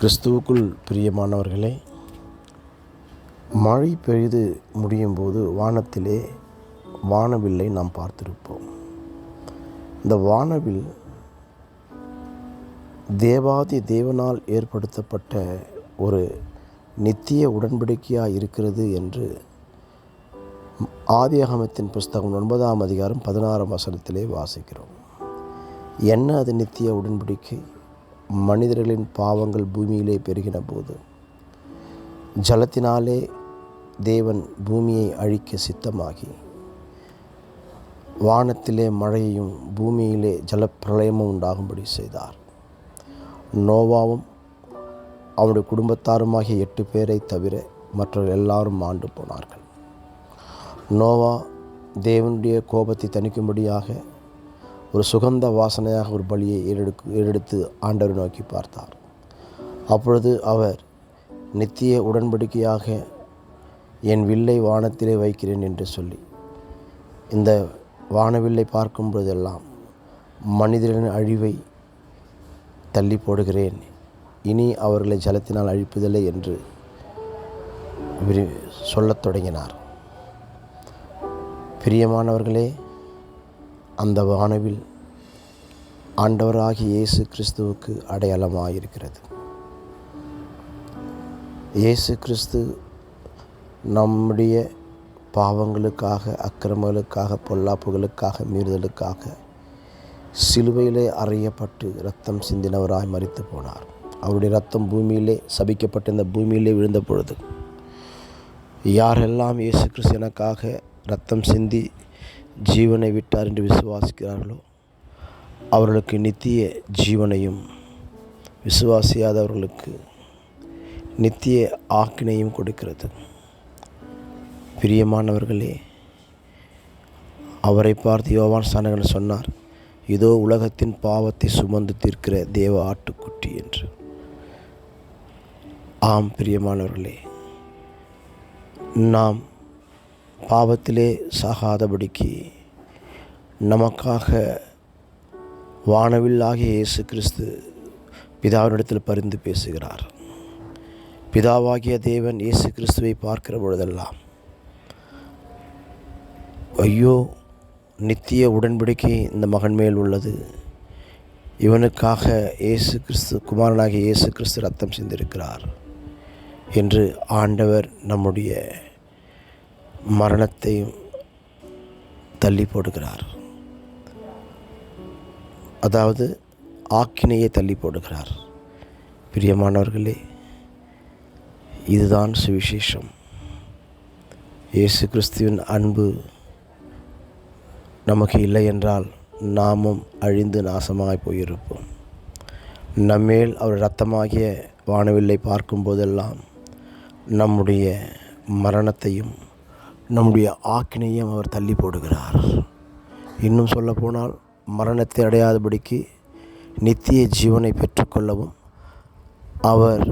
கிறிஸ்துவுக்குள் பிரியமானவர்களே, மழை பெய்து முடியும் போது வானத்திலே வானவில்லை நாம் பார்த்திருப்போம். இந்த வானவில் தேவாதி தேவனால் ஏற்படுத்தப்பட்ட ஒரு நித்திய உடன்படிக்கையாக இருக்கிறது என்று ஆதியாகமத்தின் புஸ்தகம் 9ஆம் அதிகாரம் 16ஆம் வசனத்திலே வாசிக்கிறோம். என்ன அது நித்திய உடன்படிக்கை? மனிதர்களின் பாவங்கள் பூமியிலே பெருகின போது ஜலத்தினாலே தேவன் பூமியை அழிக்க சித்தமாகி வானத்திலே மழையையும் பூமியிலே ஜலப்பிரளயமும் உண்டாகும்படி செய்தார். நோவாவும் அவருடைய குடும்பத்தாருமாகிய 8 பேரை தவிர மற்றவர்கள் எல்லாரும் மாண்டு போனார்கள். நோவா தேவனுடைய கோபத்தை தணிக்கும்படியாக ஒரு சுகந்த வாசனையாக ஒரு பலியை ஏறெடுத்து ஆண்டவரை நோக்கி பார்த்தார். அப்பொழுது அவர் நித்திய உடன்படிக்கையாக என் வில்லை வானத்திலே வைக்கிறேன் என்று சொல்லி இந்த வானவில்லை பார்க்கும் பொழுதெல்லாம் மனிதர்களின் அழிவை தள்ளி போடுகிறேன், இனி அவர்களை ஜலத்தினால் அழிப்பதில்லை என்று சொல்லத் தொடங்கினார். பிரியமானவர்களே, அந்த வானவில் ஆண்டவராகிய இயேசு கிறிஸ்துவுக்கு அடையாளமாயிருக்கிறது. இயேசு கிறிஸ்து நம்முடைய பாவங்களுக்காக, அக்கிரமங்களுக்காக, பொல்லாப்புகளுக்காக, மீறுதலுக்காக சிலுவையிலே அறையப்பட்டு இரத்தம் சிந்தினவராய் மரித்து போனார். அவருடைய இரத்தம் பூமியிலே சபிக்கப்பட்ட இந்த பூமியிலே விழுந்த பொழுது யாரெல்லாம் இயேசு கிறிஸ்து எனக்காக இரத்தம் சிந்தி ஜீவனை விட்டார் என்று விசுவாசிக்கிறார்களோ அவர்களுக்கு நித்திய ஜீவனையும், விசுவாசியாதவர்களுக்கு நித்திய ஆக்கினையும் கொடுக்கிறது. பிரியமானவர்களே, அவரை பார்த்து யோவான் ஸ்நானகன் சொன்னார், இதோ உலகத்தின் பாவத்தை சுமந்து தீர்க்கிற தேவ ஆட்டுக்குட்டி என்று. ஆம் பிரியமானவர்களே, நாம் பாவத்திலே சாகாதபடிக்கு நமக்காக வானவில்லாகிய இயேசு கிறிஸ்து பிதாவினிடத்தில் பரிந்து பேசுகிறார். பிதாவாகிய தேவன் இயேசு கிறிஸ்துவை பார்க்கிற பொழுதெல்லாம், ஐயோ, நித்திய உடன்படிக்கை இந்த மகன் மேல் உள்ளது, இவனுக்காக இயேசு கிறிஸ்து, குமாரனாகிய இயேசு கிறிஸ்து ரத்தம் சிந்திருக்கிறார் என்று ஆண்டவர் நம்முடைய மரணத்தையும் தள்ளி போடுகிறார். அதாவது ஆக்கினையை தள்ளி போடுகிறார். பிரியமானவர்களே, இதுதான் சுவிசேஷம். இயேசு கிறிஸ்துவின் அன்பு நமக்கு இல்லை என்றால் நாமும் அழிந்து நாசமாய் போயிருப்போம். நம்மேல் அவர் இரத்தமாகிய வானவில்லை பார்க்கும் போதெல்லாம் நம்முடைய மரணத்தையும் நம்முடைய ஆக்கினையும் அவர் தள்ளி போடுகிறார். இன்னும் சொல்லப்போனால் மரணத்தை அடையாதபடிக்கு நித்திய ஜீவனை பெற்றுக்கொள்ளவும் அவர்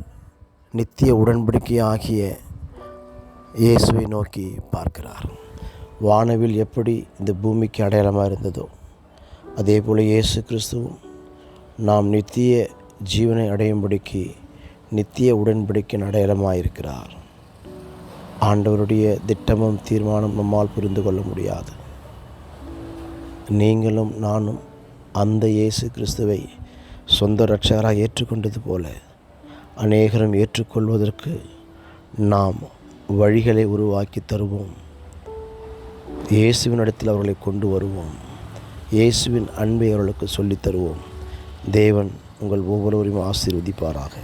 நித்திய உடன்படிக்கை ஆகிய இயேசுவை நோக்கி பார்க்கிறார். வானவில் எப்படி இந்த பூமிக்கு அடையாளமாக இருந்ததோ அதே போல் இயேசு கிறிஸ்துவும் நாம் நித்திய ஜீவனை அடையும்படிக்கு நித்திய உடன்படிக்கையின் அடையாளமாக இருக்கிறார். ஆண்டவருடைய திட்டமும் தீர்மானம் நம்மால் புரிந்து கொள்ள முடியாது. நீங்களும் நானும் அந்த இயேசு கிறிஸ்துவை சொந்த இரட்சகராக ஏற்றுக்கொண்டது போல அநேகரும் ஏற்றுக்கொள்வதற்கு நாம் வழிகளை உருவாக்கி தருவோம். இயேசுவினிடத்தில் அவர்களை கொண்டு வருவோம். இயேசுவின் அன்பை அவர்களுக்கு சொல்லித் தருவோம். தேவன் உங்கள் ஒவ்வொருவரையும் ஆசீர்வதிப்பாராக.